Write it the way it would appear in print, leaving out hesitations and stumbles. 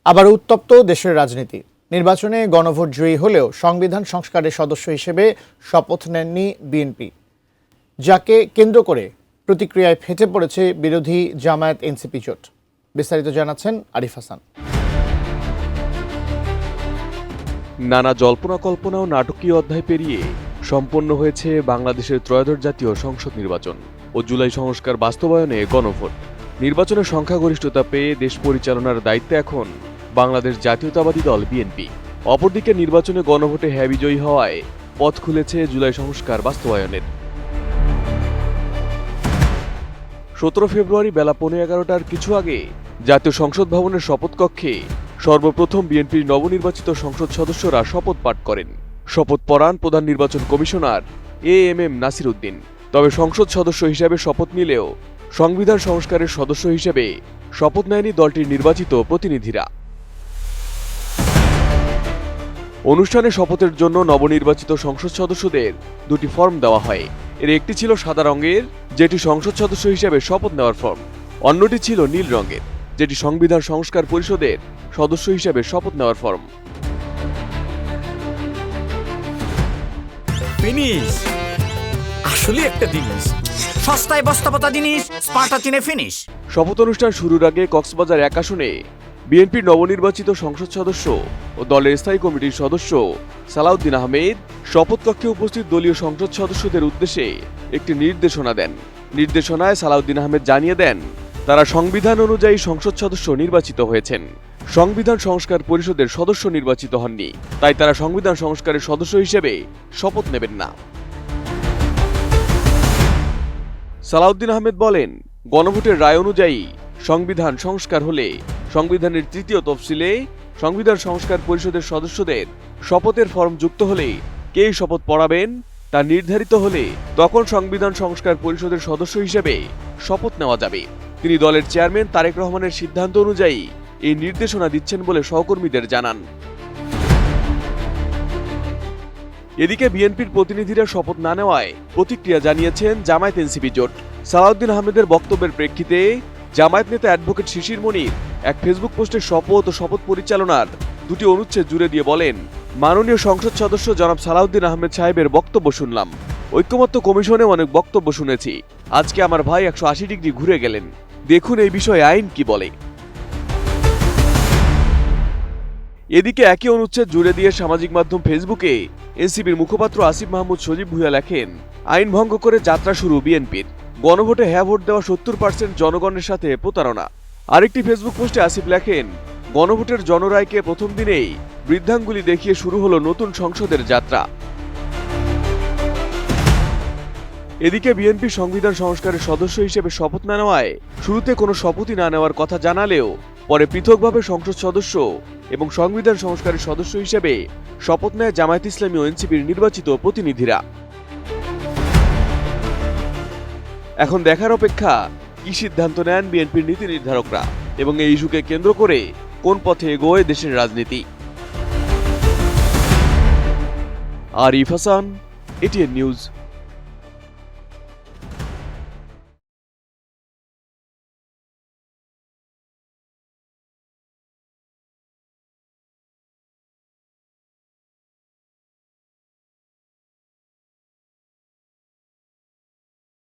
আবার উত্তপ্ত দেশের রাজনীতি। নির্বাচনে গণভোট জয়ী হলেও সংবিধান সংস্কারের সদস্য হিসেবে শপথ নেননি বিএনপি, যাকে কেন্দ্র করে প্রতিক্রিয়ায় ফেটে পড়েছে বিরোধী জামায়াত এনসিপি জোট। বিস্তারিত জানাচ্ছেন আরিফ হাসান। নানা জল্পনা কল্পনা ও নাটকীয় অধ্যায় পেরিয়ে সম্পন্ন হয়েছে বাংলাদেশের ত্রয়োদশ জাতীয় সংসদ নির্বাচন ও জুলাই সংস্কার বাস্তবায়নে গণভোট। নির্বাচনের সংখ্যাগরিষ্ঠতা পেয়ে দেশ পরিচালনার দায়িত্বে এখন বাংলাদেশ জাতীয়তাবাদী দল বিএনপি। অপরদিকে নির্বাচনে গণভোটে বিজয়ী হওয়ায় পথ খুলেছে জুলাই সংস্কার বাস্তবায়নের। 17 ফেব্রুয়ারি বেলা 11:15টার কিছু আগে জাতীয় সংসদ ভবনের শপথ কক্ষে সর্বপ্রথম বিএনপির নবনির্বাচিত সংসদ সদস্যরা শপথ পাঠ করেন। শপথ পড়ান প্রধান নির্বাচন কমিশনার এএমএম নাসির উদ্দিন। তবে সংসদ সদস্য হিসেবে শপথ নিলেও সংবিধান সংস্কারের সদস্য হিসেবে শপথ নেয়নি দলটির নির্বাচিত প্রতিনিধিরা। অনুষ্ঠানে শপথের জন্য নবনির্বাচিত সংসদ সদস্যদের দুটি ফর্ম দেওয়া হয়। এর একটি ছিল সাদা রঙের, যেটি সংসদ সদস্য হিসেবে শপথ নেওয়ার ফর্ম। অন্যটি ছিল নীল রঙের, যেটি সংবিধান সংস্কার পরিষদের সদস্য হিসেবে শপথ নেওয়ার ফর্ম। ফিনিশ আসলে একটা জিনিস, সস্তায় বস্তাপতা জিনিস, স্পার্টা চিনে ফিনিশ। শপথ অনুষ্ঠান শুরুর আগে কক্সবাজার 1 আসনে বিএনপির নবনির্বাচিত সংসদ সদস্য ও দলের স্থায়ী কমিটির সদস্য সালাউদ্দিন আহমেদ শপথ কক্ষে উপস্থিত দলীয় সংসদ সদস্যদের উদ্দেশ্যে একটি নির্দেশনা দেন। নির্দেশনায় সালাউদ্দিন আহমেদ জানিয়ে দেন, তারা সংবিধান অনুযায়ী সংসদ সদস্য নির্বাচিত হয়েছেন, সংবিধান সংস্কার পরিষদের সদস্য নির্বাচিত হননি, তাই তারা সংবিধান সংস্কারের সদস্য হিসেবে শপথ নেবেন না। সালাউদ্দিন আহমেদ বলেন, গণভোটের রায় অনুযায়ী সংবিধান সংস্কার হলে সংবিধানের 3য় তফসিলে সংবিধান সংস্কার পরিষদের সদস্যদের শপথের ফর্ম যুক্ত হলে কে শপথ পড়াবেন তা নির্ধারিত হলে তখন সংবিধান সংস্কার পরিষদের সদস্য হিসেবে শপথ নেওয়া যাবে। তিনি দলের চেয়ারম্যান তারেক রহমানের সিদ্ধান্ত অনুযায়ী এই নির্দেশনা দিচ্ছেন বলে সহকর্মীদের জানান। এদিকে বিএনপির প্রতিনিধিরা শপথ না নেওয়ায় প্রতিক্রিয়া জানিয়েছেন জামায়াত এনসিপি জোট। সালাউদ্দিন আহমেদের বক্তব্যের প্রেক্ষিতে জামায়াত নেতা অ্যাডভোকেট শিশির মনির এক ফেসবুক পোস্টে শপথ ও শপথ পরিচালনার দুটি অনুচ্ছেদ জুড়ে দিয়ে বলেন, মাননীয় সংসদ সদস্য জনাব সালাউদ্দিন আহমেদ সাহেবের বক্তব্য শুনলাম, ঐক্যমত্য কমিশনে অনেক বক্তব্য শুনেছি, আজকে আমার ভাই 180 ডিগ্রি ঘুরে গেলেন, দেখুন এই বিষয়ে আইন কি বলে। এদিকে একই অনুচ্ছেদ জুড়ে দিয়ে সামাজিক মাধ্যম ফেসবুকে এনসিপির মুখপাত্র আসিফ মাহমুদ সজীব ভুঁইয়া লেখেন, আইন ভঙ্গ করে যাত্রা শুরু বিএনপির, গণভোটে ভোট দেওয়া 70% জনগণের সাথে প্রতারণা। আরেকটি ফেসবুক পোস্টে আসিফ লেখেন, গণভোটের জনরায়কে প্রথম দিনেই বৃদ্ধাঙ্গুলি দেখিয়ে শুরু হলো নতুন সংসদের যাত্রা। এদিকে বিএনপি সংবিধান সংস্কারের সদস্য হিসেবে শপথ না নেওয়ায় শুরুতে কোনো শপথই না নেওয়ার কথা জানালেও পরে পৃথকভাবে সংসদ সদস্য এবং সংবিধান সংস্কারের সদস্য হিসেবে শপথ নেয় জামায়াত ইসলামী ও এনসিপির নির্বাচিত প্রতিনিধিরা। এখন দেখার অপেক্ষা কি সিদ্ধান্ত নেন বিএনপির নীতি নির্ধারকরা এবং এই ইস্যুকে কেন্দ্র করে কোন পথে এগোয় দেশের রাজনীতি। Arif Hasan, ATN news.